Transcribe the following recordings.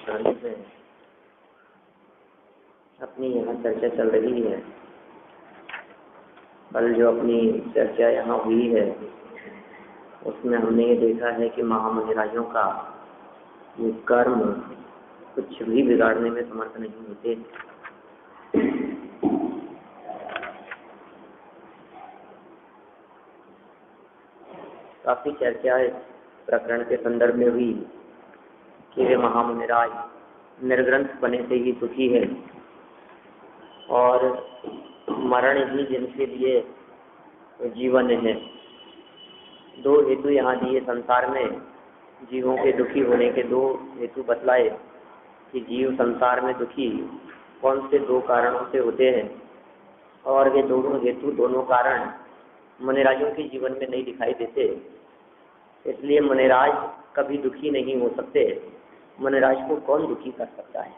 ग्रंथ में अपनी यहाँ चर्चा चल रही है। कल जो अपनी चर्चा यहाँ हुई है उसमें हमने ये देखा है कि महामुनिराजों का ये कर्म कुछ भी बिगाड़ने में समर्थ नहीं होते। काफी चर्चा इस प्रकरण के संदर्भ में हुई कि वे महामुनिराज निर्ग्रंथ बने से ही सुखी है और मरण ही जिनके लिए जीवन है। दो हेतु यहाँ दिए संसार में जीवों के दुखी होने के, दो हेतु बतलाए कि जीव संसार में दुखी कौन से दो कारणों से होते हैं, और वे दोनों हेतु, दोनों कारण मुनिराजों के जीवन में नहीं दिखाई देते। इसलिए मुनिराज कभी दुखी नहीं हो सकते। मुनिराज को कौन दुखी कर सकता है?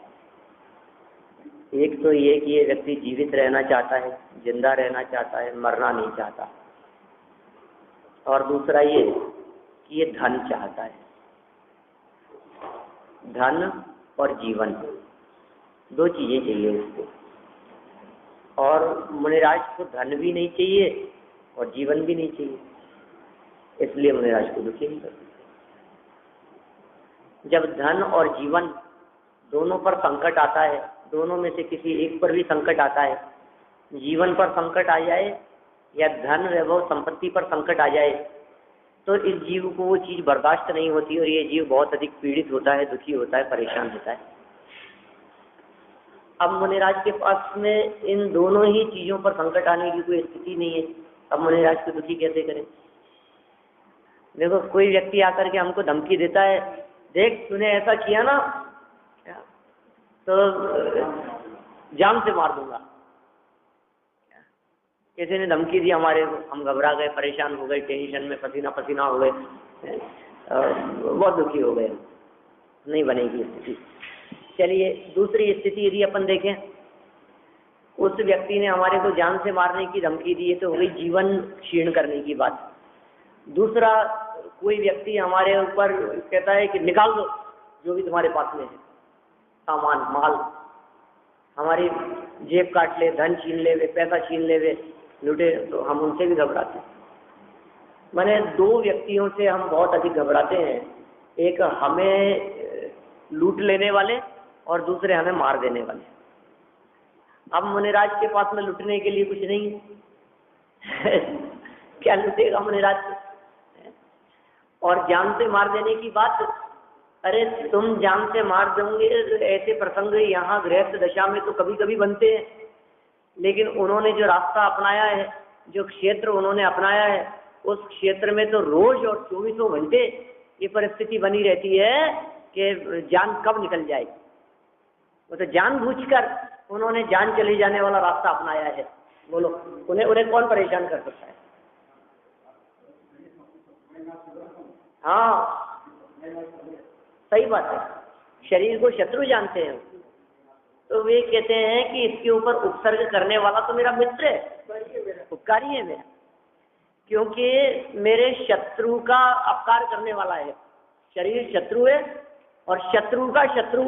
एक तो ये कि ये व्यक्ति जीवित रहना चाहता है, जिंदा रहना चाहता है, मरना नहीं चाहता। और दूसरा ये कि ये धन चाहता है। धन और जीवन, दो चीजें चाहिए इसको। और मुनिराज को धन भी नहीं चाहिए और जीवन भी नहीं चाहिए, इसलिए मुनिराज को दुखी नहीं कर सकते। जब धन और जीवन दोनों पर संकट आता है, दोनों में से किसी एक पर भी संकट आता है, जीवन पर संकट आ जाए या धन वैभव संपत्ति पर संकट आ जाए, तो इस जीव को वो चीज बर्दाश्त नहीं होती और ये जीव बहुत अधिक पीड़ित होता है, दुखी होता है, परेशान होता है। अब मुनिराज के पास में इन दोनों ही चीजों पर संकट आने की कोई स्थिति नहीं है। अब मुनिराज को दुखी कैसे करें? देखो, कोई व्यक्ति आकर के हमको धमकी देता है, देख तूने ऐसा किया ना तो जान से मार दूंगा। किसी ने धमकी दी हमारे को, हम घबरा गए, परेशान हो गए, टेंशन में पसीना पसीना हो गए, बहुत दुखी हो गए। नहीं बनेगी स्थिति। चलिए दूसरी स्थिति यदि अपन देखें, उस व्यक्ति ने हमारे को जान से मारने की धमकी दी है तो हो गई जीवन क्षीण करने की बात। दूसरा, कोई व्यक्ति हमारे ऊपर कहता है कि निकाल दो जो भी तुम्हारे पास में है, सामान माल, हमारी जेब काट ले, धन छीन ले, पैसा छीन ले, लूटे, तो हम उनसे भी घबराते हैं। माने दो व्यक्तियों से हम बहुत अधिक घबराते हैं, एक हमें लूट लेने वाले और दूसरे हमें मार देने वाले। अब मुनिराज के पास में लूटने के लिए कुछ नहीं है क्या लूटेगा मुनिराज को? और जान से मार देने की बात, अरे तुम जान से मार दोगे, ऐसे प्रसंग यहाँ गृहस्थ दशा में तो कभी कभी बनते हैं, लेकिन उन्होंने जो रास्ता अपनाया है, जो क्षेत्र उन्होंने अपनाया है, उस क्षेत्र में तो रोज और 24 घंटे ये परिस्थिति बनी रहती है कि जान कब निकल जाए। वो तो जानबूझकर उन्होंने जान चले जाने वाला रास्ता अपनाया है। बोलो, उन्हें कौन परेशान कर सकता है? हाँ, सही बात है। शरीर को शत्रु जानते हैं तो वे कहते हैं कि इसके ऊपर उपसर्ग करने वाला तो मेरा मित्र है, उपकारी है मेरा, क्योंकि मेरे शत्रु का अपकार करने वाला है। शरीर शत्रु है और शत्रु का शत्रु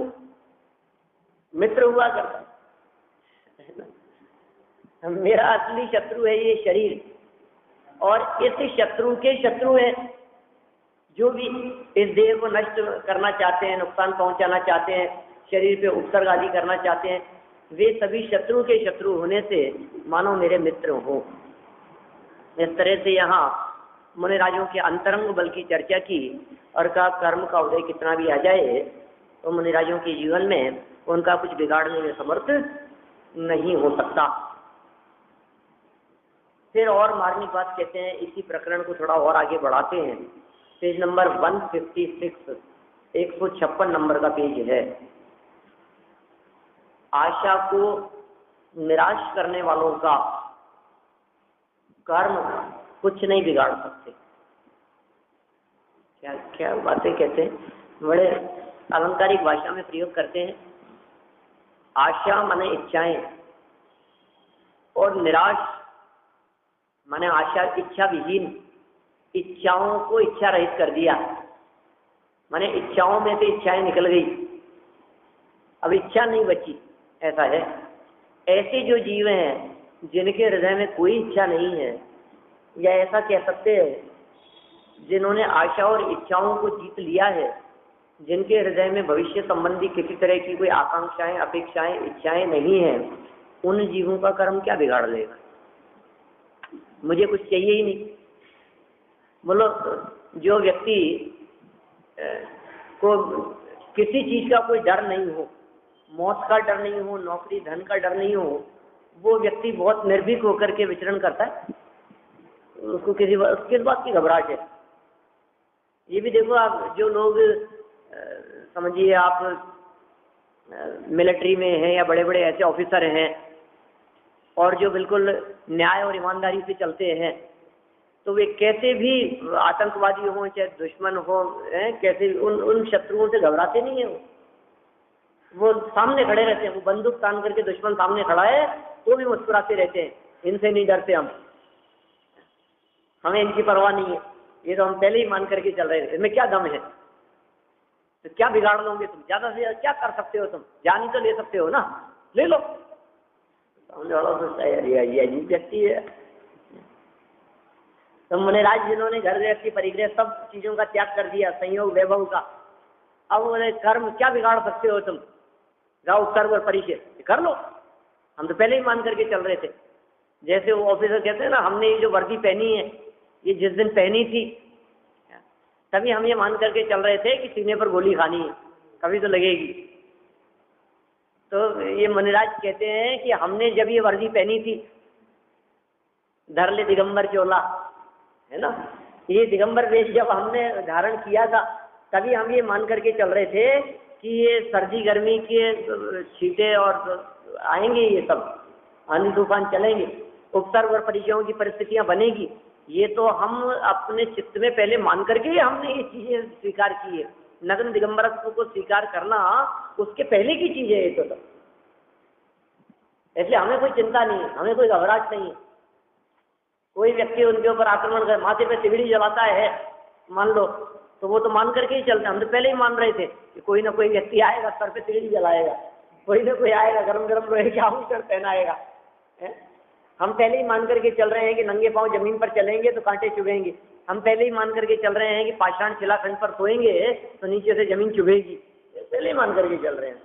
मित्र हुआ करता है। मेरा असली शत्रु है ये शरीर, और इस शत्रु के शत्रु है जो भी इस देह को नष्ट करना चाहते हैं, नुकसान पहुंचाना चाहते हैं, शरीर पे उपसर्ग आदि करना चाहते हैं, वे सभी शत्रु के शत्रु होने से मानो मेरे मित्र हो। इस तरह से यहाँ मुनिराजों के अंतरंग बल की चर्चा की और का कर्म का उदय कितना भी आ जाए तो मुनिराजों के जीवन में उनका कुछ बिगाड़ने में समर्थ नहीं हो सकता। फिर और मार्मिक बात कहते हैं, इसी प्रकरण को थोड़ा और आगे बढ़ाते हैं। पेज नंबर 156, 156 नंबर का पेज है। आशा को निराश करने वालों का कर्म कुछ नहीं बिगाड़ सकते। क्या क्या बातें कहते हैं, बड़े अलंकारिक भाषा में प्रयोग करते हैं। आशा माने इच्छाएं और निराश माने आशा इच्छा विहीन, इच्छाओं को इच्छा रहित कर दिया, माने इच्छाओं में से इच्छाएं निकल गई। अब इच्छा नहीं बची, ऐसा है। ऐसे जो जीव हैं जिनके हृदय में कोई इच्छा नहीं है, या ऐसा कह सकते हैं जिन्होंने आशा और इच्छाओं को जीत लिया है, जिनके हृदय में भविष्य संबंधी किसी तरह की कोई आकांक्षाएं, अपेक्षाएं, इच्छाएं नहीं है, उन जीवों का कर्म क्या बिगाड़ लेगा? मुझे कुछ चाहिए ही नहीं। बोलो, जो व्यक्ति को किसी चीज का कोई डर नहीं हो, मौत का डर नहीं हो, नौकरी धन का डर नहीं हो, वो व्यक्ति बहुत निर्भीक होकर के विचरण करता है। उसको किस बात की घबराहट है? ये भी देखो आप, जो लोग समझिए आप मिलिट्री में हैं या बड़े बड़े ऐसे ऑफिसर हैं और जो बिल्कुल न्याय और ईमानदारी से चलते हैं, तो वे कैसे भी आतंकवादी हों चाहे दुश्मन हो, कैसे उन शत्रुओं से घबराते नहीं है। वो सामने खड़े रहते हैं, वो बंदूक तान करके दुश्मन सामने खड़ा है तो भी मुस्कुराते रहते हैं, इनसे नहीं डरते हमें इनकी परवाह नहीं है, ये तो हम पहले ही मान करके चल रहे थे, इसमें क्या दम है? तो क्या बिगाड़ लोगे तुम? ज्यादा से ज्यादा क्या कर सकते हो तुम? जान ही तो ले सकते हो ना, ले लो। सामने वाला सोचता है यार ये अजीब व्यक्ति है। तो मुनिराज जिन्होंने घर गृहस्थी परिग्रह सब चीजों का त्याग कर दिया, संयोग वैभव का, अब बोले कर्म क्या बिगाड़ सकते हो तुम? जाओ कर्म और परिचय कर लो, हम तो पहले ही मान करके चल रहे थे। जैसे वो ऑफिसर कहते हैं ना, हमने ये जो वर्दी पहनी है ये जिस दिन पहनी थी तभी हम ये मान करके चल रहे थे कि सीने पर गोली खानी है, कभी तो लगेगी। तो ये मुनिराज कहते हैं कि हमने जब ये वर्दी पहनी थी, धर ले दिगंबर चोला, है ना, ये दिगंबर वेश जब हमने धारण किया था तभी हम ये मान करके चल रहे थे कि ये सर्दी गर्मी के छींटे और आएंगे, ये सब आंधी तूफान चलेंगे, उपसर्ग और परिचयों की परिस्थितियां बनेगी, ये तो हम अपने चित्त में पहले मान करके हमने ये चीजें स्वीकार की है। नग्न दिगंबरत्व को स्वीकार करना उसके पहले की चीज है ये तो। इसलिए हमें कोई चिंता नहीं है, हमें कोई घबराहट नहीं है। कोई व्यक्ति उनके ऊपर आक्रमण कर माथे पे तिगड़ी जलाता है मान लो, तो वो तो मान करके ही चलते, हम तो पहले ही मान रहे थे कि कोई ना कोई व्यक्ति आएगा सर पे तिगड़ी जलाएगा, कोई ना कोई आएगा गरम गरम लोहे की आभूषण पहनाएगा। हम पहले ही मान करके चल रहे हैं कि नंगे पांव जमीन पर चलेंगे तो कांटे चुभेंगे, हम पहले ही मान करके चल रहे हैं कि पाषाण शिलाखंड पर सोएंगे तो नीचे से जमीन चुभेगी, पहले ही मान करके चल रहे हैं।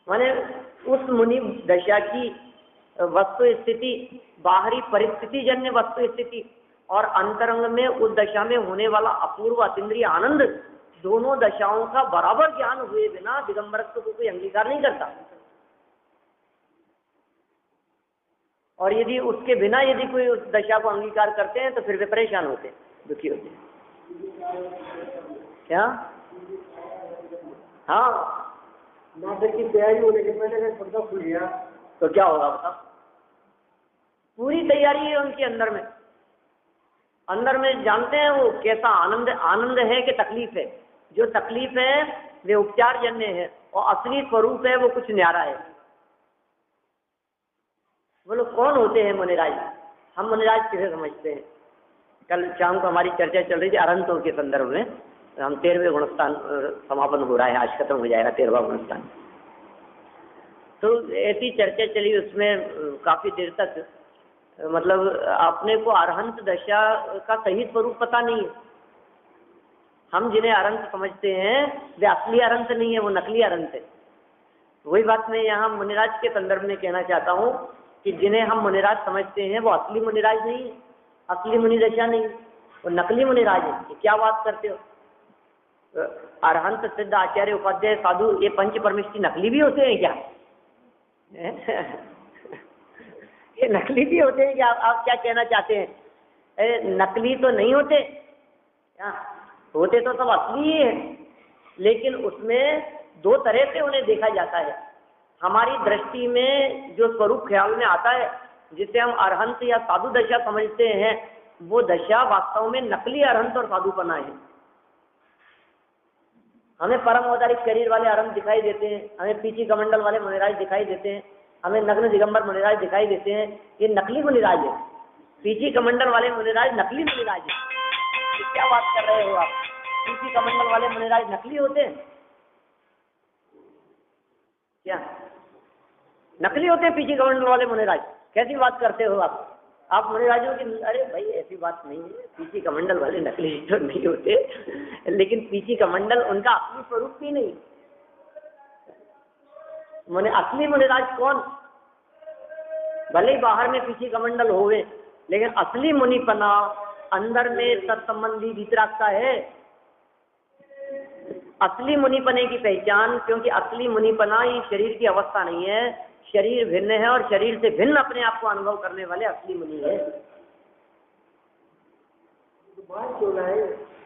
माने उस मुनि दशा की वस्तु स्थिति, बाहरी परिस्थिति जन्य वस्तु स्थिति और अंतरंग में उस दशा में होने वाला अपूर्व अतीन्द्रिय आनंद, दोनों दशाओं का बराबर ज्ञान हुए बिना दिगंबरत्व को कोई अंगीकार नहीं करता। और यदि उसके बिना यदि कोई उस दशा को अंगीकार करते हैं तो फिर वे परेशान होते हैं, दुखी होते हैं। क्या? हाँ, नाटक की तैयारी होने के पहले पर्दा खुल गया तो क्या होगा बताओ? पूरी तैयारी है उनके अंदर में, अंदर में जानते हैं वो कैसा आनंद, आनंद है कि तकलीफ है। जो तकलीफ है वे उपचार जन्य है और असली स्वरूप है वो कुछ न्यारा है। बोलो कौन होते हैं मुनिराज? हम मुनिराज किसे समझते हैं? कल शाम को हमारी चर्चा चल रही थी अरहंतों के संदर्भ में, हम 13वें गुणस्थान समापन हो रहा है, आज खत्म हो जाएगा 13वां गुणस्थान। तो ऐसी चर्चा चली, उसमें काफी देर तक मतलब अपने को अरहंत दशा का सही स्वरूप पता नहीं है। हम जिन्हें अरहंत समझते हैं वे असली अरहंत नहीं है, वो नकली अरहंत है। वही बात मैं यहाँ मुनिराज के संदर्भ में कहना चाहता हूँ कि जिन्हें हम मुनिराज समझते हैं वो असली मुनिराज नहीं है, असली मुनि दशा नहीं, वो नकली मुनिराज है। क्या बात करते हो? अरहंत, सिद्ध, आचार्य, उपाध्याय, साधु, ये पंच परमिष्ठी नकली भी होते हैं क्या? ये नकली भी होते हैं क्या? आप क्या कहना चाहते हैं? नकली तो नहीं होते, क्या होते तो सब असली ही है, लेकिन उसमें दो तरह से उन्हें देखा जाता है। हमारी दृष्टि में जो स्वरूप ख्याल में आता है, जिसे हम अरहंत या साधु दशा समझते हैं, वो दशा वास्तव में नकली अरहंत और साधुपना है। हमें परम अवतारिक शरीर वाले अरहंत दिखाई देते हैं, हमें पीछी कमंडल वाले मुनिराज दिखाई देते हैं, हमें नग्न दिगंबर मुनिराज दिखाई देते हैं। ये नकली मुनिराज है, पीछी कमंडल वाले मुनिराज नकली मुनिराज है। तो क्या बात कर रहे हो आप? पीछी कमंडल वाले मुनिराज नकली होते हैं? क्या नकली होते हैं पीछे कमंडल वाले मुनिराज? कैसी बात करते हो आप मुनिराजों की? अरे भाई ऐसी बात नहीं है, पीछे कमंडल वाले नकली तो नहीं होते, लेकिन पीछे कमंडल उनका असली स्वरूप भी नहीं। असली मुनिराज कौन? भले ही बाहर में पीछे कमंडल होवे, लेकिन असली मुनिपना अंदर में तत्संबंधी वितरागता है। असली मुनिपने की पहचान, क्योंकि असली मुनिपना ये शरीर की अवस्था नहीं है, शरीर भिन्न है और शरीर से भिन्न अपने आप को अनुभव करने वाले असली मुनि है।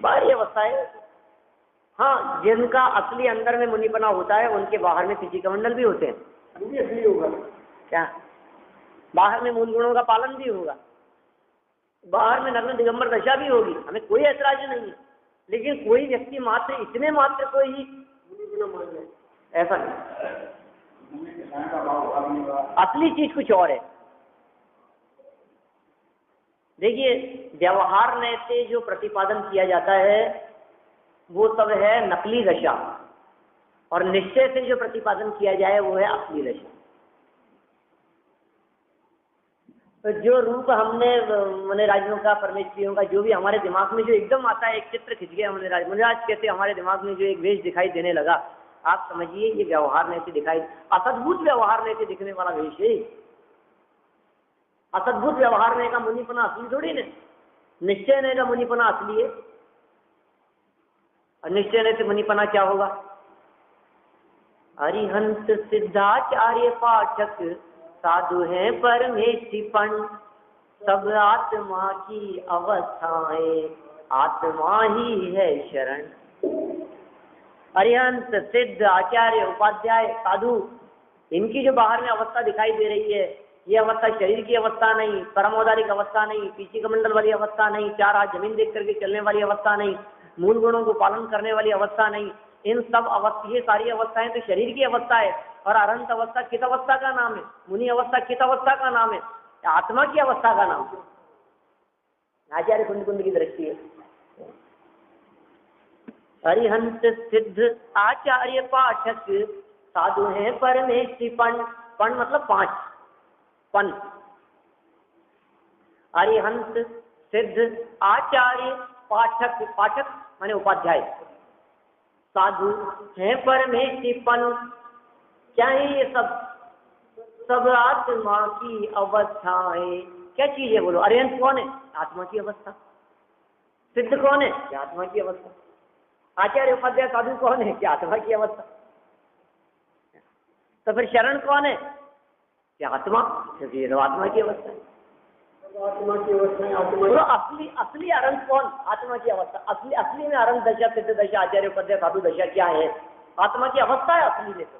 बाहरी अवस्था है। हाँ, जिनका असली अंदर में मुनिपना होता है उनके बाहर में पीछे कमंडल भी होते हैं। असली होगा क्या? बाहर में मूल गुणों का पालन भी होगा, बाहर में नग्न दिगंबर दशा भी होगी, हमें कोई ऐतराज नहीं है। लेकिन कोई व्यक्ति मात्र इतने मात्र को ही ऐसा नहीं, असली चीज कुछ और है। देखिए, व्यवहार नय से जो प्रतिपादन किया जाता है वो सब है नकली दशा, और निश्चय से जो प्रतिपादन किया जाए वो है असली दशा। तो जो रूप हमने मुनिराजों का, परमेश्वरियों का, जो भी हमारे दिमाग में जो एकदम आता है, एक चित्र खिंच गया मुनिराज कहते हमारे दिमाग में जो एक वेश दिखाई देने लगा, आप समझिए ये व्यवहार नहीं से दिखाई, असद्भुत व्यवहार नहीं से दिखने वाला वेश है। असद्भुत व्यवहार नहीं का मुनिपना असली थोड़ी ने, निश्चय नहीं का मुनिपना असली है। और निश्चय नहीं से मुनिपना क्या होगा? अरिहंत सिद्धाचार्य पाठक साधु है परमेष्ठिपन, सब आत्मा की अवस्थाएं आत्मा ही है शरण। अरिहंत, सिद्ध, आचार्य, उपाध्याय, साधु, इनकी जो बाहर में अवस्था दिखाई दे रही है, ये अवस्था शरीर की अवस्था नहीं, परमोदारिक अवस्था नहीं, पीछे कमंडल वाली अवस्था नहीं, चार हाथ जमीन देख करके चलने वाली अवस्था नहीं, मूल गुणों को पालन करने वाली अवस्था नहीं। इन सब अवस्था, ये सारी अवस्थाएं तो शरीर की अवस्था है। और अरंत अवस्था किस अवस्था का नाम है? मुनि अवस्था किस अवस्था का नाम है? आत्मा की अवस्था का नाम है। आचार्य कुंद कुंद की दृष्टि है। अरिहंत सिद्ध आचार्य पाठक साधु हैं परमेष्ठिपन। पन मतलब पांच पन। अरिहंत सिद्ध आचार्य पाठक, पाठक माने उपाध्याय, साधु हैं परमेष्ठिपन। क्या है ये सब? सब आत्मा की अवस्थाएं। क्या चीज है बोलो? अरिहंत कौन है? आत्मा की अवस्था। सिद्ध कौन है? क्या आत्मा की अवस्था। आचार्य उपाध्याय साधु कौन है? क्या आत्मा की अवस्था। तो फिर शरण कौन है? क्या आत्मा। तो आत्मा की अवस्था, आत्मा की अवस्था। असली असली अरंत कौन? आत्मा की अवस्था। असली असली में अरंत दशा, सिद्ध दशा, आचार्य उपाध्याय साधु दशा क्या है? आत्मा की अवस्था है असली में। तो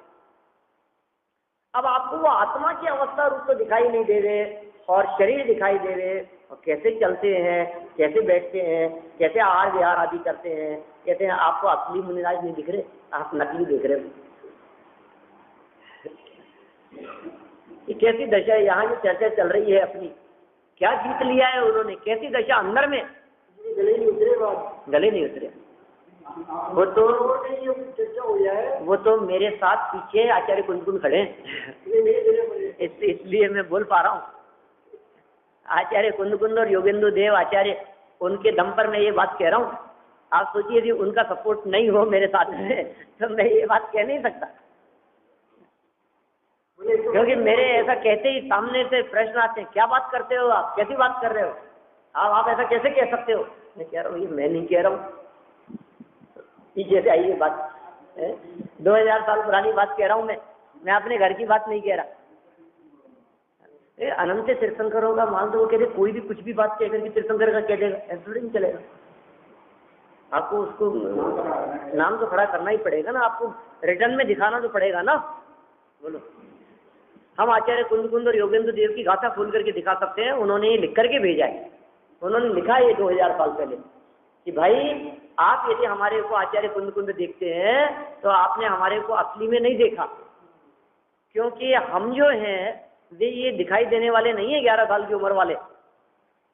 अब आपको वो आत्मा की अवस्था रूप तो दिखाई नहीं दे रहे, और शरीर दिखाई दे रहे, और कैसे चलते हैं, कैसे बैठते हैं, कैसे आहार विहार आदि करते हैं, कहते हैं आपको असली मुनिराज नहीं दिख रहे, आप नकली दिख रहे हो। ये कैसी दशा है? यहाँ जो चर्चा चल रही है अपनी, क्या जीत लिया है उन्होंने? कैसी दशा अंदर में? गले नहीं उतरे, गले नहीं उतरे। वो तो मेरे साथ पीछे आचार्य कुंद खड़े हैं, इसलिए मैं बोल पा रहा हूँ। आचार्य कुंद और योगेंद्र देव आचार्य, उनके दम पर मैं ये बात कह रहा हूँ। आप सोचिए यदि उनका सपोर्ट नहीं हो मेरे साथ में, तो मैं ये बात कह नहीं सकता। क्योंकि मेरे ऐसा कहते ही सामने से प्रश्न आते हैं, क्या बात करते हो आप, कैसी बात कर रहे हो आप ऐसा कैसे कह सकते हो? मैं कह रहा हूँ ये मैं नहीं कह रहा हूँ, पीछे से आई ये बात 2000 साल पुरानी बात कह रहा हूँ मैं अपने घर की बात नहीं कह रहा। अनंत से तीर्थंकर होगा, मान दो वो कहते कोई भी कुछ भी बात कह करके तीर्थंकर का कह देगा, ऐसा थोड़ी नहीं चलेगा। आपको उसको नाम तो खड़ा करना ही पड़ेगा ना, आपको रिटर्न में दिखाना तो पड़ेगा ना। बोलो, हम आचार्य कुंद और योगेंद्र देव की गाथा खोल करके दिखा सकते हैं, उन्होंने लिख करके भेजा है। उन्होंने लिखा है 2000 साल पहले कि भाई आप यदि हमारे को आचार्य कुंद देखते हैं तो आपने हमारे को असली में नहीं देखा, क्योंकि हम जो हैं वे ये दिखाई देने वाले नहीं है 11 साल की उम्र वाले।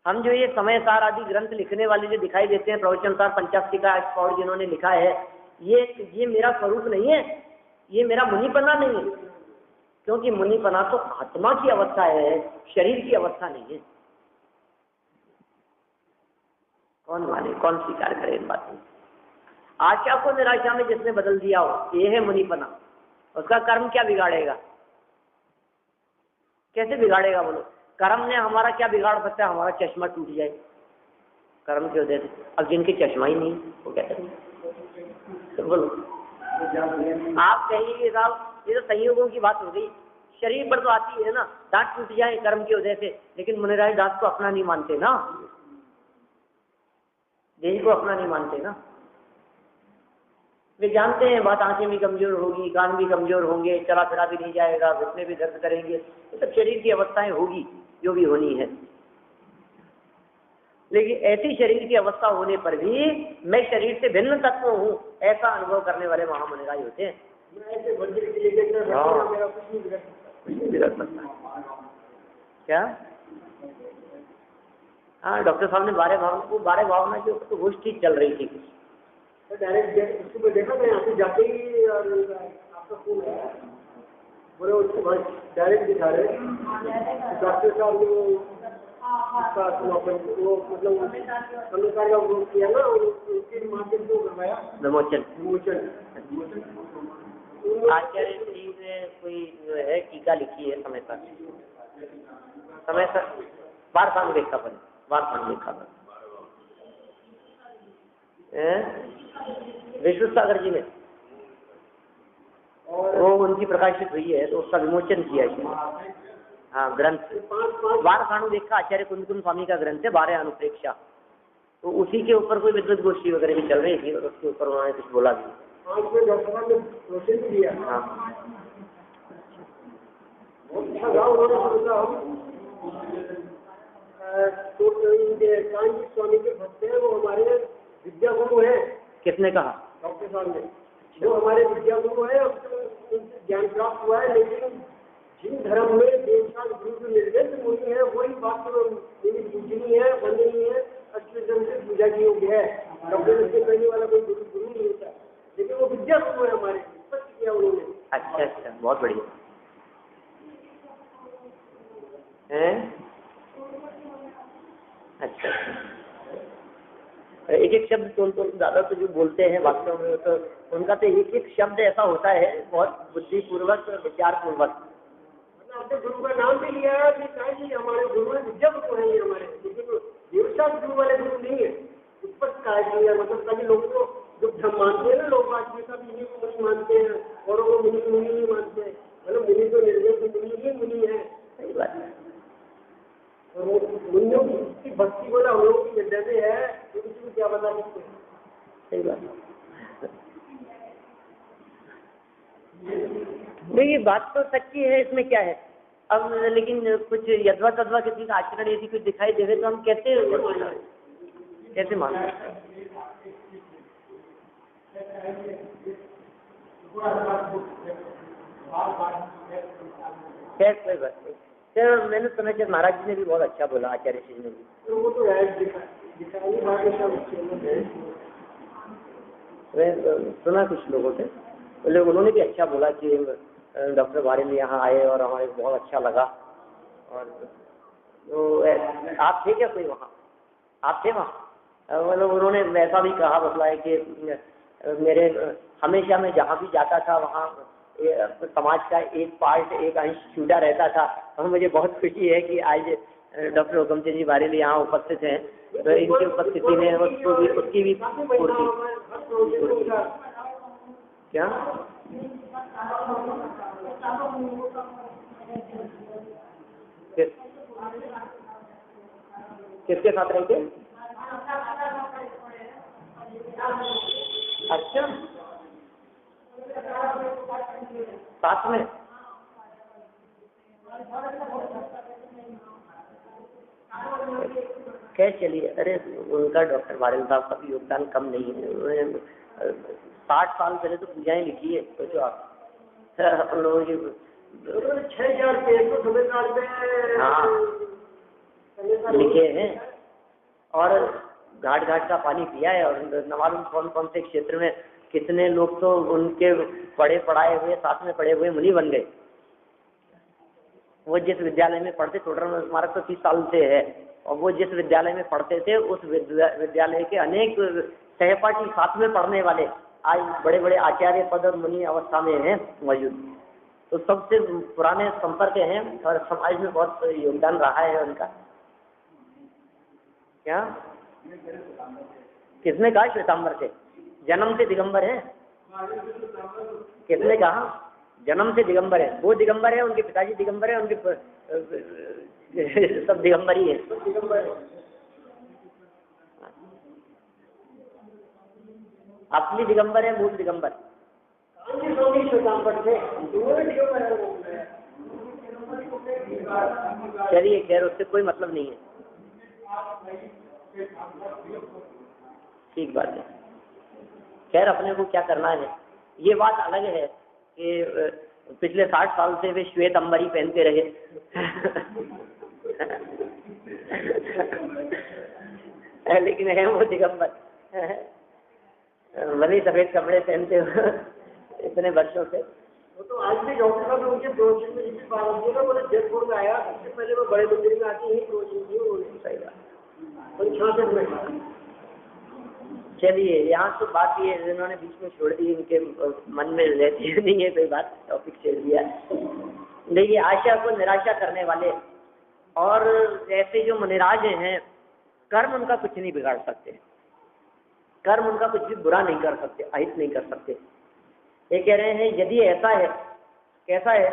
हम जो ये समय सार आदि ग्रंथ लिखने वाले जो दिखाई देते हैं, प्रवचन सार, पंचास्तिका स्पॉट जिन्होंने लिखा है, ये मेरा स्वरूप नहीं है, ये मेरा मुनिपना नहीं है। क्योंकि मुनिपना तो आत्मा की अवस्था है, शरीर की अवस्था नहीं है। कौन माने, कौन स्वीकार करे इन बातों को? आशा को निराशा में जिसने बदल दिया हो, ये है मुनिपना। उसका कर्म क्या बिगाड़ेगा? कैसे बिगाड़ेगा बोलो? कर्म ने हमारा क्या बिगाड़ सकता है? हमारा चश्मा टूट जाए कर्म के वजह से। अब जिनके चश्मा ही नहीं वो क्या करेंगे? तो बोलो आप कहेंगे साहब ये तो संयोगों की बात हो गई, शरीर पर तो आती है ना, दांत टूट जाए कर्म की वजह से, लेकिन मुनिराज दांत को अपना नहीं मानते ना, देह को अपना नहीं मानते ना। वे जानते हैं बात आंखें भी कमजोर होगी, कान भी कमजोर होंगे, चला फिरा भी नहीं जाएगा, घुटने भी दर्द करेंगे, ये सब शरीर की अवस्थाएं होगी जो भी होनी है। लेकिन ऐसी शरीर की अवस्था होने पर भी मैं शरीर से भिन्न तत्व हूँ, ऐसा अनुभव करने वाले महामुनिराज होते हैं। क्या? हाँ, डॉक्टर साहब ने बारह भावना के ऊपर तो गोष्ठी चल रही थी कुछ। डायरेक्ट उसको देखा मैं यहाँ से जाते ही और आपका फोन आया, बोले उसको भाई डायरेक्ट दिखा रहे डॉक्टर साहब ने वो मतलब अनुसार का वो किया ना, उसके माध्यम से करवाया विमोचन। विमोचन आचार्य जी ने कोई है टीका लिखी है समय पर वारसांग देखा पर विश्व सागर जी ने, वो उनकी प्रकाशित हुई है तो उसका विमोचन किया है। हाँ, ग्रंथ वारसाणु देखा आचार्य कुंदकुंद स्वामी का ग्रंथ है 12 अनुप्रेक्षा, तो उसी के ऊपर कोई विद्वत गोष्ठी वगैरह भी चल रही थी और उसके ऊपर उन्होंने कुछ बोला भी। तो कांजी स्वामी के भक्त हैं, वो हमारे विद्या गुरु है। किसने कहा? डॉक्टर साहब ने, जो हमारे विद्या गुरु है, उनसे ज्ञान प्राप्त हुआ है, लेकिन जिन धर्म में देवशाल गुरु निर्देश मुनि है वही बात पूजनी है, वंदनीय है, अच्छे ढंग से पूजा की योग्य है। डॉक्टर से कहने वाला कोई गुरु नहीं होता, लेकिन वो विद्या गुरु है हमारे, स्पष्ट किया उन्होंने। अच्छा, बहुत बढ़िया है। अच्छा, एक एक शब्द तो ज्यादा तो जो बोलते हैं वास्तव में तो उनका तो एक एक शब्द ऐसा होता है बहुत बुद्धिपूर्वक विचार पूर्वक। आपने गुरु का नाम भी लिया है कि हमारे गुरु है, विद्या गुरु है ये हमारे, लेकिन देवशाल गुरु वाले गुरु नहीं है। स्पष्ट कहा है, मतलब सभी लोगों को जो धर्म मानते हैं ना, लोग आज ये सब इन्हीं को मुनि मानते हैं, औरों को मुनि नहीं मानते हैं। मतलब मुनि तो निर्देश मुनि ही मुनि है। सही बात है। और वो मुनियों की भक्ति बोला हम लोगों की विद्या में है, तो किसी को क्या बता सकते हैं। सही बात नहीं, ये बात तो सच्ची है, इसमें क्या है। अब लेकिन कुछ यद्वा तद्वा किसी का आचरण यदि कुछ दिखाई देवे तो हम कैसे मान सकते हैं? कोई बात नहीं। तो मैंने सुना कि महाराज जी ने भी बहुत अच्छा बोला, आचार्य जी ने भी। वो तो सुना कुछ लोगों से, उन्होंने भी अच्छा बोला कि डॉक्टर बारेली यहाँ आए और हमारे बहुत अच्छा लगा। और तो आप थे क्या कोई वहाँ? आप थे वहाँ? मतलब उन्होंने वैसा भी कहा बतलाया कि मेरे हमेशा मैं जहाँ भी जाता था वहाँ समाज का एक पार्ट, एक अंश छूटा रहता था, और मुझे बहुत खुशी है कि आज डॉक्टर हुकम चंद जी बारेली यहाँ उपस्थित हैं, तो इनकी उपस्थिति में उसकी भी पूर्ति। क्या किसके साथ रहे थे? अच्छा, साथ में। क्या चलिए, अरे उनका डॉक्टर बारेल साहब का भी योगदान कम नहीं है। उन्होंने 60 साल पहले तो पूजाएं लिखी है, सोचो आप उन लोगों की 6000 लिखे हैं, और घाट घाट का पानी पिया है, और न मालूम कौन कौन से क्षेत्र में कितने लोग तो उनके पढ़े पढ़ाए हुए साथ में पढ़े हुए मुनि बन गए। वो जिस विद्यालय में पढ़ते, टोडरमल स्मारक तो 30 साल से है, और वो जिस विद्यालय में पढ़ते थे उस विद्यालय के अनेक सहपाठी साथ में पढ़ने वाले आज बड़े बड़े आचार्य पद और मुनि अवस्था में हैं मौजूद। तो सबसे पुराने संपर्क हैं और समाज में बहुत योगदान रहा है उनका। क्या किसने कहा श्वेतांबर से? जन्म से दिगंबर है। किसने कहा? जन्म से दिगंबर है। वो दिगंबर है, उनके पिताजी दिगंबर है, उनके सब दिगंबर ही है। असली दिगंबर है, मूल दिगंबर। चलिए खैर, उससे कोई मतलब नहीं है, ठीक बात है। खैर अपने को क्या करना है, ये बात अलग है कि पिछले 60 साल से वे श्वेत अंबर ही पहनते रहे लेकिन है वो दिगंबर, भले सफेद कपड़े पहनते हो इतने वर्षों से। वो तो आज भी डॉक्टर साहब उनके प्रोजेक्ट में जिसकी बात होती है ना, वो जयपुर में आया, सबसे पहले वो बड़े मंदिर में आके ही प्रोजेक्ट की उन्होंने। सही बात। में चलिए यहाँ तो बात ये इन्होंने बीच में छोड़ दी, इनके मन में रहती नहीं है कोई बात, टॉपिक छोड़ दिया। देखिए आशा को निराशा करने वाले और ऐसे जो निराश हैं, कर्म उनका कुछ नहीं बिगाड़ सकते, कर्म उनका कुछ भी बुरा नहीं कर सकते, अहित नहीं कर सकते। ये कह रहे हैं यदि ऐसा है, कैसा है,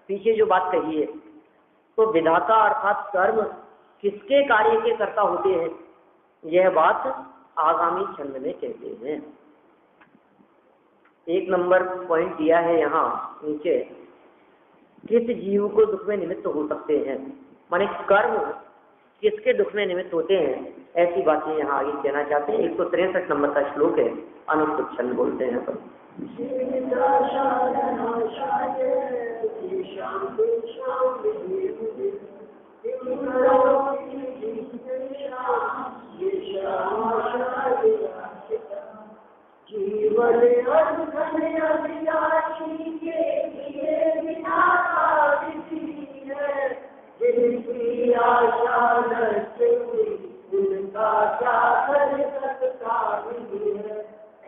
पीछे जो बात कही है, तो विधाता अर्थात कर्म किसके कार्य के कर्ता होते हैं, यह बात आगामी छंद में कहते हैं। 1 नंबर पॉइंट दिया है यहाँ नीचे, किस जीव को दुख में निमित्त हो सकते हैं, माने कर्म किसके दुख में निमित्त होते हैं, ऐसी बातें यहाँ आगे कहना चाहते हैं। 163 नंबर का श्लोक है, अनुष्ठुप छंद बोलते हैं अपन।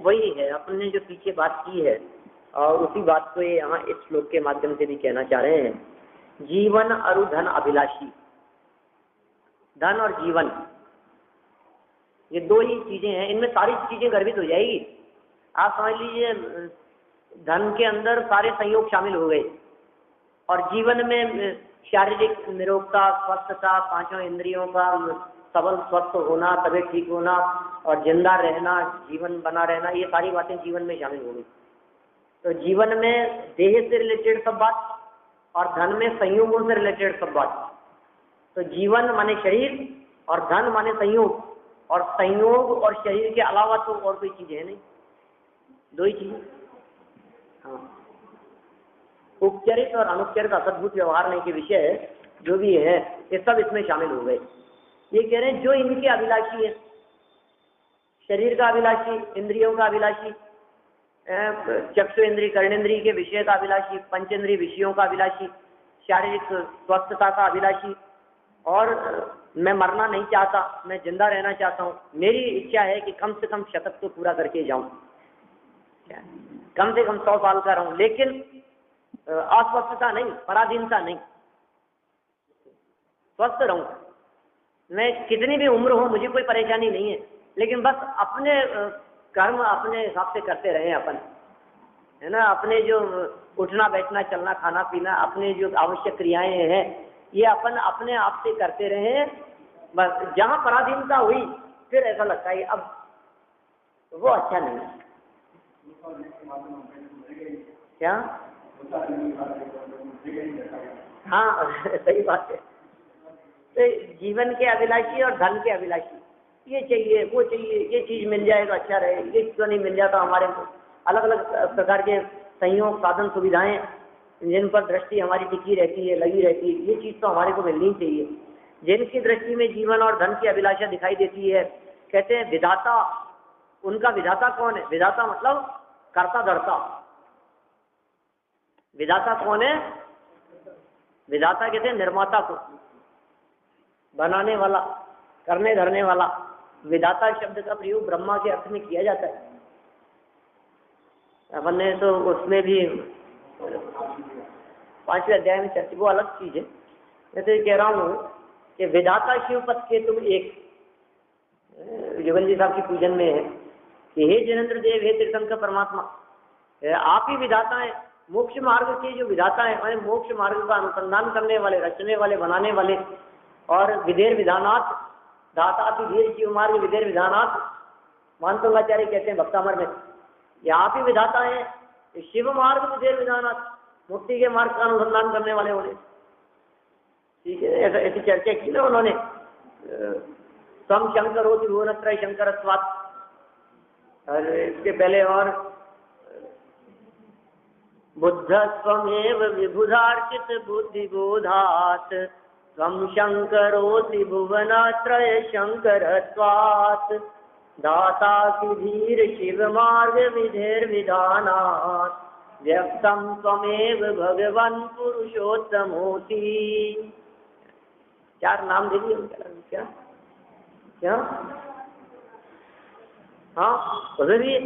वही है अपने जो पीछे बात की है, और उसी बात को ये यहाँ इस श्लोक के माध्यम से भी कहना चाह रहे हैं। जीवन अरु धन अभिलाषी, धन और जीवन ये 2 ही चीजें हैं, इनमें सारी चीजें गर्भित हो जाएगी। आप समझ लीजिए धन के अंदर सारे संयोग शामिल हो गए, और जीवन में शारीरिक निरोगता, स्वस्थता, 5 इंद्रियों का सबल स्वस्थ होना, तबीयत ठीक होना और जिंदा रहना, जीवन बना रहना, ये सारी बातें जीवन में शामिल हो गई। तो जीवन में देह से रिलेटेड सब बात और धन में संयोगों से रिलेटेड सब बात। तो जीवन माने शरीर और धन माने संयोग, और संयोग और शरीर के अलावा तो और कोई चीज है नहीं, 2 ही चीजें। हाँ, उपचरित और अनुपचरित असद्भुत व्यवहार के विषय जो भी है ये सब इसमें शामिल हो गए। ये कह रहे हैं जो इनके अभिलाषी है, शरीर का अभिलाषी, इंद्रियों का अभिलाषी, चक्षु इंद्रिय कर्णेंद्रिय के विषय का अभिलाषी, पंचेंद्रिय विषयों का अभिलाषी, शारीरिक स्वस्थता का अभिलाषी, और मैं मरना नहीं चाहता, मैं जिंदा रहना चाहता हूँ, मेरी इच्छा है कि कम से कम शतक तो पूरा करके जाऊं, कम से कम 100 साल का रहूं, लेकिन अस्वस्थता नहीं, पराधीनता नहीं, स्वस्थ रहूं, मैं कितनी भी उम्र हो मुझे कोई परेशानी नहीं है, लेकिन बस अपने कर्म अपने हिसाब से करते रहे अपन, है ना। अपने जो उठना बैठना चलना खाना पीना, अपने जो आवश्यक क्रियाएं हैं ये अपन अपने आप से करते रहे। बस जहाँ पराधीनता हुई फिर ऐसा लगता है अब वो अच्छा नहीं है। क्या? हाँ सही बात है। तो जीवन के अभिलाषी और धन के अभिलाषी, ये चाहिए वो चाहिए, ये चीज मिल जाए तो अच्छा रहे, ये तो नहीं मिल जाता, हमारे अलग अलग प्रकार के संयोग साधन सुविधाएं जिन पर दृष्टि हमारी टिकी रहती है, लगी रहती है, ये चीज तो हमारे को मिलनी चाहिए। जिनकी दृष्टि में जीवन और धन की अभिलाषा दिखाई देती है, कहते हैं विधाता, उनका विधाता कौन है? विधाता मतलब कर्ता धर्ता। विधाता कौन है? विधाता कहते हैं निर्माता को, बनाने वाला, करने धरने वाला। विधाता शब्द का प्रयोग ब्रह्मा के अर्थ में किया जाता है। अपन ने तो उसमें भी 5वें अध्याय में चर्चा, वो अलग चीज है। मैं तो ये कह रहा हूँ कि विधाता शिवपथ के तुम एक, युगल जी साहब की पूजन में है कि हे जिनेन्द्र देव, हे तीर्थंकर परमात्मा, आप ही विधाता हैं, मोक्ष मार्ग के जो विधाता है, माने मोक्ष मार्ग का अनुसंधान करने वाले, रचने वाले, बनाने वाले। और विधेर विधानात् दाताति धीर शिव मार्ग विधेर विधानात्, मानतंगाचार्य कहते हैं भक्तामर में, ये आप ही विधाता है शिव मार्ग विधेर विधानात्, मुक्ति के मार्ग का अनुसंधान करने वाले होने। ठीक है, ऐसी चर्चा की ना उन्होंने। तम शंकर होती भुवनत्रय शंकरत्वात्, और इसके पहले और बुद्धस्वमेव विबुधार्चित बुद्धिबोधात् त्वं शंकरोऽसि भुवनत्रय शंकरत्वात् दातासि धीर शिव मार्ग विधेर्विधानात् व्यक्तं त्वमेव भगवन् पुरुषोत्तमोऽसि। 4 नाम दे दिए उनके। क्या क्या हाँ उधर भी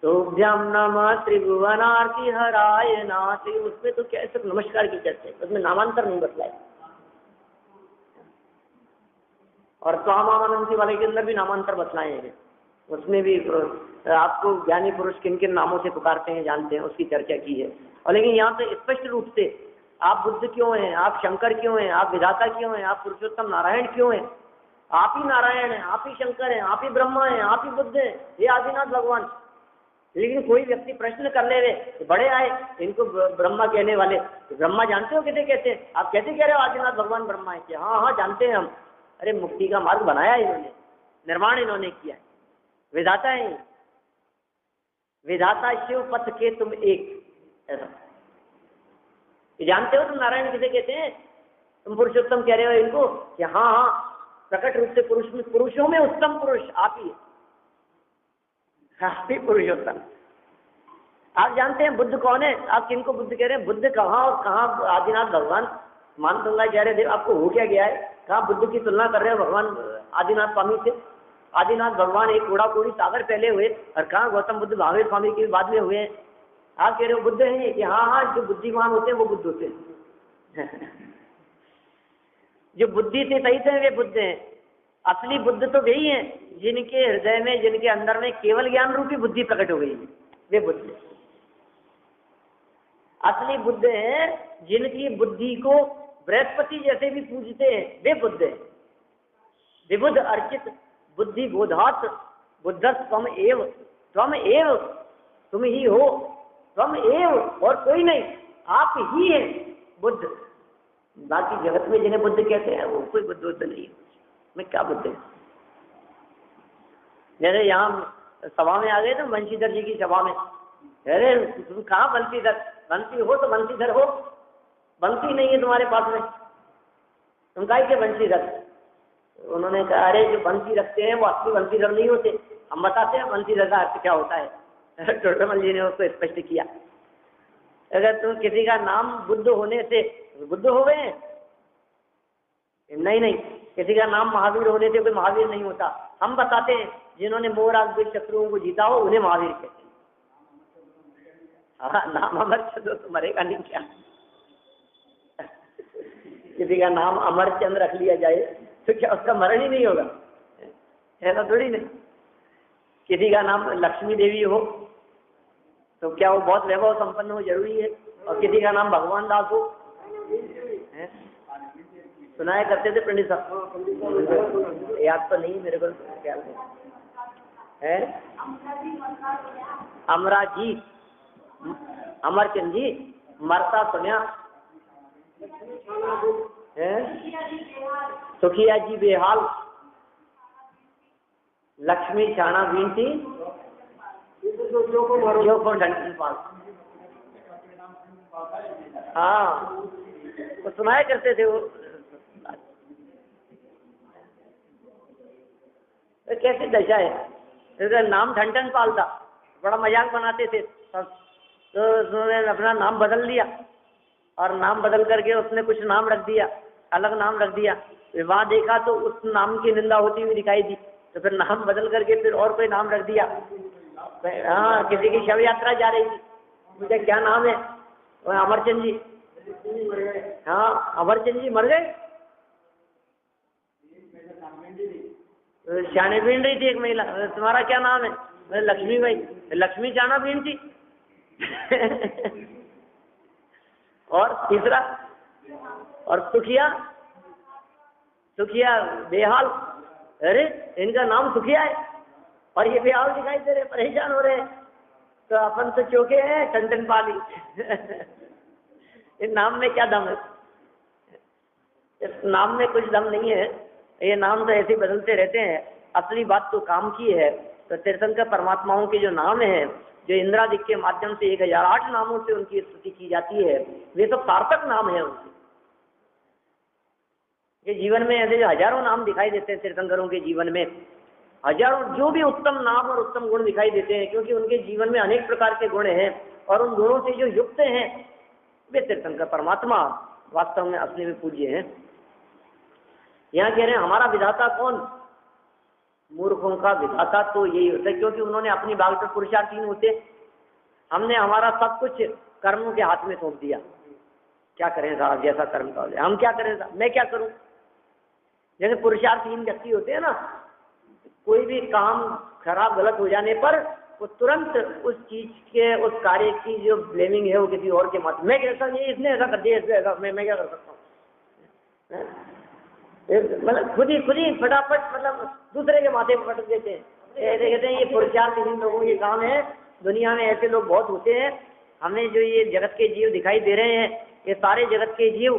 तोभ्याम नमः त्रिभुवनार्ति हराय नाथ, उसमें तो क्या सिर्फ नमस्कार की चर्चा है, उसमें नामांतर नहीं बतलाए। और स्वामानंदी वाले के अंदर भी नामांतर बतलाए हैं, उसमें भी आपको ज्ञानी पुरुष किन किन नामों से पुकारते हैं जानते हैं, उसकी चर्चा की है। और लेकिन यहाँ पे स्पष्ट रूप से आप बुद्ध क्यों हैं, आप शंकर क्यों हैं, आप विधाता क्यों हैं, आप पुरुषोत्तम नारायण क्यों हैं, आप ही नारायण हैं, आप ही शंकर हैं, आप ही ब्रह्मा हैं, आप ही बुद्ध हैं, ये आदिनाथ भगवान। लेकिन कोई व्यक्ति प्रश्न कर ले रहे, बड़े आए इनको ब्रह्मा कहने वाले, तो ब्रह्मा जानते हो किसे कहते हैं? आप कैसे कह रहे हो आदिनाथ भगवान ब्रह्मा है? कि हाँ हाँ जानते हैं हम। अरे मुक्ति का मार्ग बनाया इन्होंने, निर्माण इन्होंने किया है, विधाता है। विधाता शिव पथ के तुम एक, ऐसा जानते हो तुम नारायण किसे कहते हैं? तुम पुरुषोत्तम कह रहे हो इनको कि हाँ हाँ प्रकट रूप से पुरुषों में उत्तम पुरुष आप ही, आप ही पुरुषोत्तम। आप जानते हैं बुद्ध कौन है? आप किनको बुद्ध कह रहे हैं? बुद्ध कहाँ और कहाँ आदिनाथ भगवान? मानतंगाचार्य देव आपको हो क्या गया है? कहाँ बुद्ध की तुलना कर रहे हो भगवान आदिनाथ स्वामी से? आदिनाथ भगवान एक कूड़ा कूड़ी सागर पहले हुए, और कहाँ गौतम बुद्ध महावीर स्वामी के बाद में हुए हैं। आप कह रहे हो बुद्ध हैं कि हाँ हाँ जो बुद्धिमान होते हैं वो बुद्ध होते हैं। जो बुद्धि से सहित है वे बुद्ध हैं। असली बुद्ध तो वही हैं जिनके हृदय में, जिनके अंदर में केवल ज्ञान रूपी बुद्धि प्रकट हो गई है, वे बुद्ध हैं। असली बुद्ध हैं जिनकी बुद्धि को बृहस्पति जैसे भी पूजते हैं, वे बुद्ध हैं। विबुद्ध अर्चित बुद्धि बोधात बुद्ध त्वम एव, त्वम एव, तुम ही हो, त्वम एव, और कोई नहीं, आप ही हैं बुद्ध। बाकी जगत में जिन्हें बुद्ध कहते हैं वो कोई बुद्ध नहीं, मैं क्या बुद्ध है। जैसे यहाँ सभा में आ गए तो बंशीधर जी की सभा में, अरे तुम कहाँ बंशीधर, बंसी हो तो बंशीधर हो, बंसी नहीं है तुम्हारे पास में, तुम काहे के बंशीधर? उन्होंने कहा अरे जो बंसी रखते हैं वो असली बंशीधर नहीं होते, हम बताते हैं बंशीधर का अर्थ क्या होता है। टोटमल जी ने उसको स्पष्ट किया, अगर तुम किसी का नाम बुद्ध होने से बुद्ध हो गए, नहीं नहीं, किसी का नाम महावीर होने से कोई महावीर नहीं होता। हम बताते हैं जिन्होंने मोर आदि शत्रुओं को जीता हो उन्हें महावीर कहते हैं। हाँ, नाम अमरचंद्र तो मरेगा नहीं क्या? किसी का नाम अमरचंद्र रख लिया जाए तो क्या उसका मरण ही नहीं होगा? ऐसा थोड़ी नहीं। किसी का नाम लक्ष्मी देवी हो तो क्या वो बहुत वैभव संपन्न हो जरूरी है? और किसी का नाम भगवान दास हो, सुनाया करते थे पंडित साहब, याद तो नहीं मेरे को ख्याल है। अमरा जी, अमरचंद जी, मरता सुनिया है, सुखिया जी बेहाल, लक्ष्मी छाना बीनती जो को ढंडन पाल। हाँ तो सुनाया करते थे वो। तो कैसी दशा है, नाम ढंडन पाल था, बड़ा मजाक बनाते थे, तो उन्होंने अपना नाम बदल लिया, और नाम बदल करके उसने कुछ नाम रख दिया, अलग नाम रख दिया, वहां देखा तो उस नाम की निंदा होती हुई दिखाई दी, तो फिर नाम बदल करके फिर और कोई नाम रख दिया। हाँ, किसी की शव यात्रा जा रही थी, मुझे क्या नाम है, अमरचंद जी। हाँ, अमरचंद जी मर गए। चाने बीन रही थी एक महिला, तुम्हारा क्या नाम है, लक्ष्मी भाई। लक्ष्मी चाना बीन थी। और तीसरा, और सुखिया, सुखिया बेहाल। अरे इनका नाम सुखिया है और ये बेहाल दिखाई दे रहे, परेशान हो रहे, तो अपन तो चौके हैं टन पाली। इस नाम में क्या दम है? इस नाम में कुछ दम नहीं है, ये नाम तो ऐसे बदलते रहते हैं। असली बात तो काम की है। तो तीर्थंकर परमात्माओं के जो नाम है, जो इंद्रादिक के माध्यम से 1008 नामों से उनकी स्तुति की जाती है, वे सब सार्थक नाम है उनके। ये जीवन में ऐसे हजारों नाम दिखाई देते हैं तीर्थंकरों के जीवन में, हजारों जो भी उत्तम नाम और उत्तम गुण दिखाई देते हैं, क्योंकि उनके जीवन में अनेक प्रकार के गुण हैं और उन गुणों से जो युक्त हैं वे तीर्थंकर परमात्मा वास्तव में असली में पूज्य हैं। यहाँ कह रहे हैं हमारा विधाता कौन? मूर्खों का विधाता तो यही होता है, क्योंकि उन्होंने अपनी बात पर पुरुषार्थहीन होते, हमने हमारा सब कुछ कर्मों के हाथ में सौंप दिया। क्या करें साहब, जैसा कर्म का हो जाए, हम क्या करें साहब, मैं क्या करूं। जैसे पुरुषार्थहीन व्यक्ति होते हैं ना, कोई भी काम खराब गलत हो जाने पर वो तुरंत उस चीज के, उस कार्य की जो ब्लेमिंग है वो किसी और के माथे, मैं कहता ये इसने ऐसा कर दिया, इसने ऐसा, मैं क्या कर सकता हूँ। मतलब खुद ही फटाफट मतलब दूसरे के माथे पर पटक देते हैं। कहते हैं ये पुरुषार्थहीन लोगों के काम है। दुनिया में ऐसे लोग बहुत होते हैं। हमें जो ये जगत के जीव दिखाई दे रहे हैं, ये सारे जगत के जीव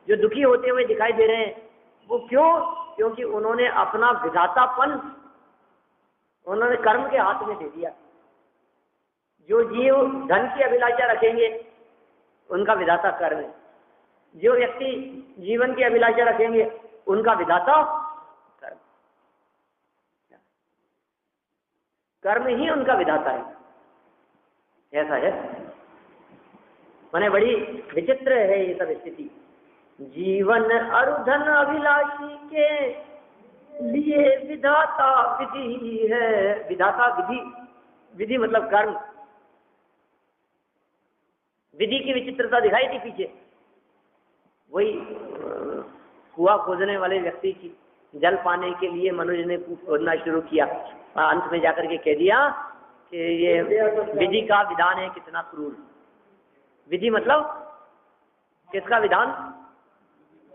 जो दुखी होते हुए दिखाई दे रहे हैं, वो क्यों? क्योंकि उन्होंने अपना विधातापन उन्होंने कर्म के हाथ में दे दिया। जो जीव धन की अभिलाषा रखेंगे उनका विधाता कर्म है, जो व्यक्ति जीवन की अभिलाषा रखेंगे उनका विधाता कर्म, कर्म ही उनका विधाता है। ऐसा है, माने बड़ी विचित्र है ये सब स्थिति। जीवन और धन अभिलाषी के लिए विधाता विधि है। विधाता विधि, विधि मतलब कर्म। विधि की विचित्रता दिखाई थी पीछे, वही कुआं खोदने वाले व्यक्ति की जल पाने के लिए मनुष्य ने खोदना शुरू किया, अंत में जाकर के कह दिया कि ये विधि का विधान है कितना क्रूर। विधि मतलब किसका विधान?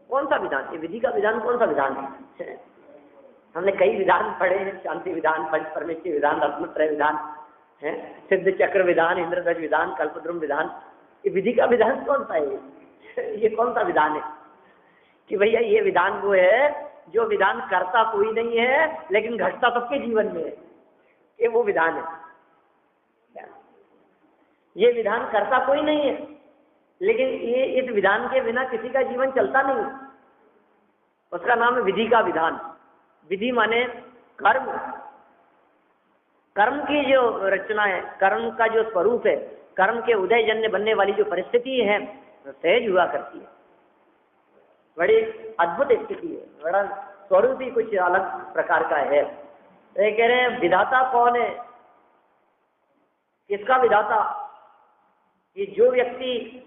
कौन सा विधान? ये विधि का विधान कौन सा विधान है? हमने कई विधान पढ़े हैं, शांति विधान, पंच परमेश्वर विधान, रत्नत्रय विधान है, सिद्ध चक्र विधान, इंद्रध्वज विधान, कल्पद्रुम विधान। ये विधि का विधान कौन सा है? ये कौन सा विधान है कि भैया ये विधान वो है जो विधान करता कोई नहीं है लेकिन घटता सबके जीवन में है, ये वो विधान है। ये विधान करता कोई नहीं है लेकिन ये इस विधान के बिना किसी का जीवन चलता नहीं, उसका नाम है विधि का विधान। विधि माने कर्म, कर्म की जो रचना है, कर्म का जो स्वरूप है, कर्म के उदय जन्य बनने वाली जो परिस्थिति है सहज हुआ करती है। बड़ी अद्भुत स्थिति है, बड़ा स्वरूप ही कुछ अलग प्रकार का है। ये कह रहे हैं विधाता कौन है? किसका विधाता? कि जो व्यक्ति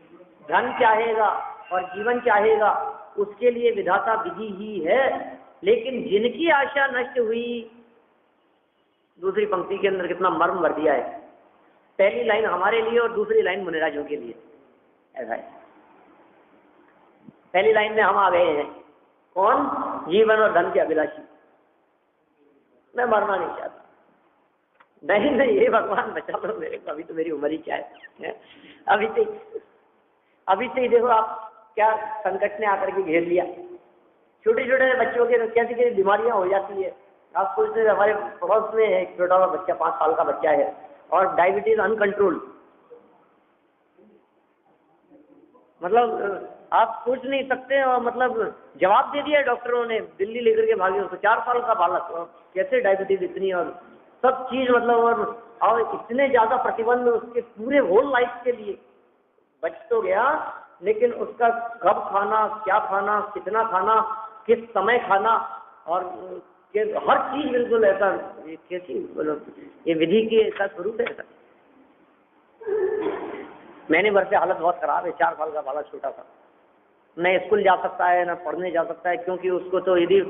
धन चाहेगा और जीवन चाहेगा उसके लिए विधाता विधि ही है, लेकिन जिनकी आशा नष्ट हुई, दूसरी पंक्ति के अंदर कितना मर्म भर दिया है। पहली लाइन हमारे लिए और दूसरी लाइन मुनिराजों के लिए, ऐसा है। पहली लाइन में हम आ गए हैं, कौन? जीवन और धन के अभिलाषी। मैं मरना नहीं चाहता, नहीं नहीं ये भगवान बचा लो मेरे को, अभी तो मेरी उम्र ही क्या है। अभी से ही देखो आप क्या संकट ने आकर के घेर लिया। छोटे छोटे बच्चों के कैसी कैसी बीमारियां हो जाती है। आप सोचते हैं हमारे पड़ोस में एक छोटा हुआ बच्चा, 5 साल का बच्चा है और डायबिटीज अनकंट्रोल। मतलब आप सोच नहीं सकते, और मतलब जवाब दे दिया डॉक्टरों ने, दिल्ली लेकर के भागे उसको, 4 साल का बालक, कैसे डायबिटीज इतनी और सब चीज मतलब, और इतने ज्यादा प्रतिबंध उसके पूरे होल लाइफ के लिए। बच तो गया लेकिन उसका कब खाना, क्या खाना, कितना खाना, किस समय खाना, और हर चीज बिल्कुल ऐसा, ये कैसी बोलो, ये विधि की ऐसा स्वरूप है ऐसा। महीने भर से हालत बहुत खराब है, 4 साल का बालक छोटा था, न स्कूल जा सकता है न पढ़ने जा सकता है, क्योंकि उसको तो यदि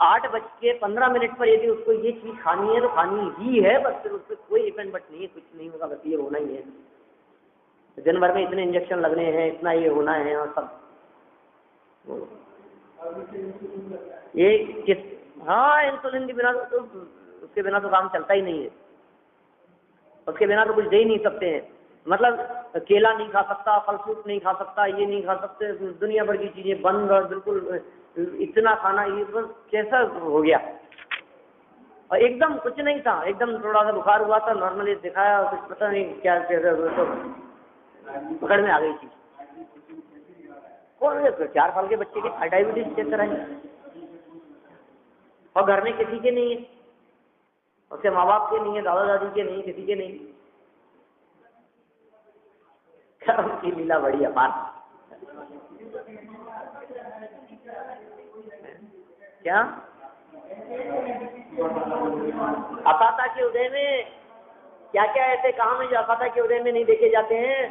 8:15 पर यदि उसको ये चीज खानी है तो खानी ही है, बस फिर उससे कोई इफेक्ट बट नहीं है, कुछ नहीं होगा, बस ये होना ही है। दिन भर में इतने इंजेक्शन लगने हैं, इतना ये होना है, और सब ये किस, हाँ इंसुलिन के बिना तो उसके बिना तो काम चलता ही नहीं है, उसके बिना तो कुछ दे ही नहीं सकते हैं। मतलब केला नहीं खा सकता, फल फ्रूट नहीं खा सकता, ये नहीं खा सकते, दुनिया भर की चीजें बंद, और बिल्कुल इतना खाना, ये बस कैसा हो गया। और एकदम कुछ नहीं था, एकदम थोड़ा सा बुखार हुआ था, नॉर्मली दिखाया, कुछ पता नहीं क्या तो पकड़ में आ गई थी। कौन 4 साल के बच्चे के डायबिटीज चेक कराई, और घर में किसी के नहीं है, उसके माँ बाप के नहीं है, दादा दादी के नहीं, किसी के नहीं। की लीला बड़ी अपार। क्या अपाता के उदय में क्या क्या ऐसे काम है जो अपाता के उदय में नहीं देखे जाते हैं।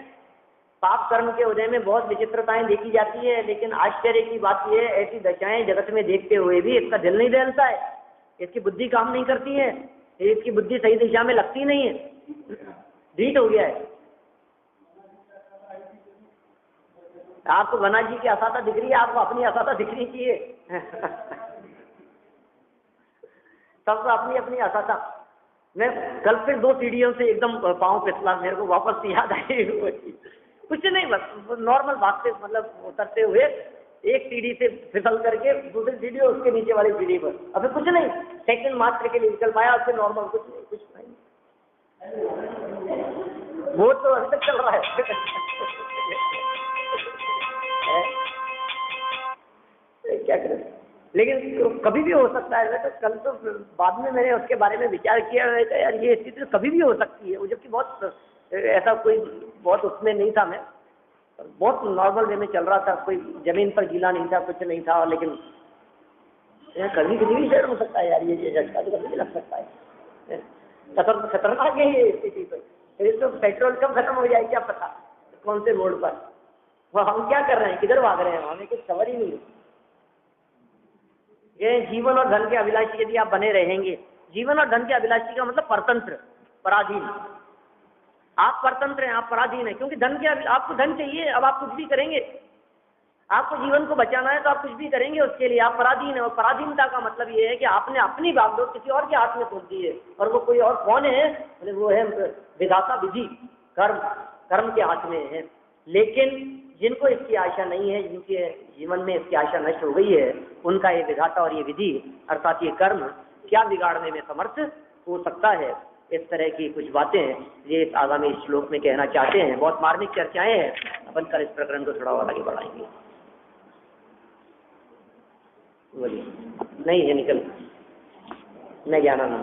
पाप कर्म के उदय में बहुत विचित्रताएं देखी जाती है, लेकिन आश्चर्य की बात यह है, ऐसी दशाएं जगत में देखते हुए भी इसका दिल नहीं दहलता है, इसकी बुद्धि काम नहीं करती है, इसकी बुद्धि सही दिशा में लगती नहीं है, ढीठ हो गया है। आपको गणा जी की असाता दिख रही है, आपको अपनी असाता दिखनी चाहिए। सबको अपनी अपनी असाता। मैं कल फिर 2 सीढ़ियों से एकदम पाँव फिसला, मेरे को वापस याद आई कुछ नहीं, बस नॉर्मल भागते, मतलब उतरते हुए एक सीढ़ी से फिसल करके दूसरी सीढ़ी और उसके नीचे वाली सीढ़ी पर, अभी कुछ नहीं, सेकंड मात्र के लिए निकल पाया, उससे नॉर्मल कुछ नहीं, वो तो अभी तक चल रहा है। क्या करें, लेकिन कभी भी हो सकता है। तो कल तो बाद में मैंने उसके बारे में विचार किया, यार ये स्थिति कभी भी हो सकती है, जबकि बहुत ऐसा कोई बहुत उसमें नहीं था, मैं बहुत नॉर्मल वे में चल रहा था, कोई जमीन पर गीला नहीं था, कुछ नहीं था, लेकिन कभी भी शेयर हो सकता है यार, ये झटका तो कभी भी लग सकता है, खतरनाक है ये स्थिति। तो पेट्रोल कब खत्म हो जाए क्या पता, कौन से रोड पर, हम क्या कर रहे हैं, किधर भाग रहे हैं, हमें कुछ खबर ही नहीं है। ये जीवन और धन के अभिलाषी यदि आप बने रहेंगे, जीवन और धन के अभिलाषी का मतलब परतंत्र, पराधीन। आप परतंत्र हैं, आप पराधीन हैं, क्योंकि धन के आपको धन चाहिए, अब आप कुछ भी करेंगे, आपको जीवन को बचाना है तो आप कुछ भी करेंगे उसके लिए, आप पराधीन है। और पराधीनता का मतलब ये है कि आपने अपनी बागडोर किसी और के हाथ में सौंप दी है, और वो कोई और कौन है, वो है विधाता विधि, कर्म के हाथ में है। लेकिन जिनको इसकी आशा नहीं है, जिनके जीवन में इसकी आशा नष्ट हो गई है, उनका ये विधाता और ये विधि अर्थात ये कर्म क्या बिगाड़ने में समर्थ हो सकता है। इस तरह की कुछ बातें ये इस आगामी श्लोक में कहना चाहते हैं। बहुत मार्मिक चर्चाएं हैं, अपन कल इस प्रकरण को थोड़ा और आगे बढ़ाएंगे। बोलिए, नहीं है निकल, नहीं जाना ना,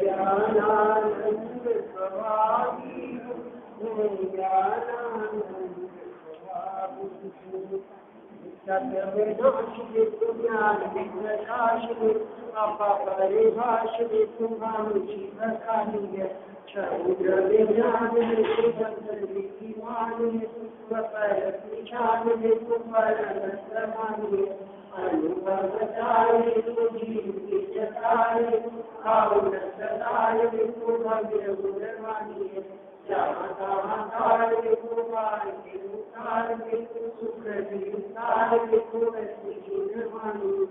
ज्ञानानंद स्वभावी ज्ञानानंद स्वभावी सत्यवेदांश ज्ञान विकाश आपा परिभाष विभाषी प्रकालीय समुद्र विज्ञान विमान स्वपर विचार विपुपर समानीय अनुभवताय जीव की जताय आउनताय विपुभव्य गुणवानीय जाताय विपुवाय विमुताय सुख विमुताय विपुवस्ति गुणवानी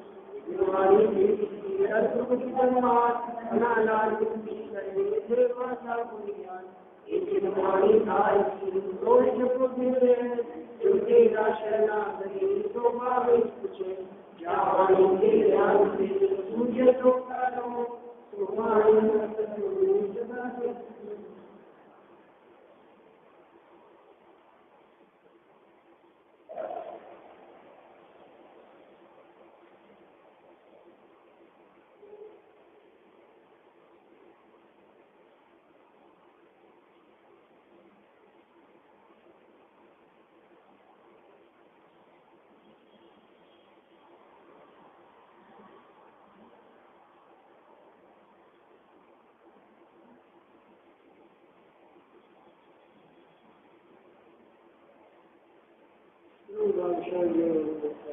गुणवानी देवी अद्भुत परमात्मा अनानादि सर्वे देवता पुण्यान इतिमानी ताय की दोष पुण्य जुटे राशना करी तो भावे तुझे जानी के ज्ञान से तुझे तो करो तुम्हारी सत्य जगह से Thank you.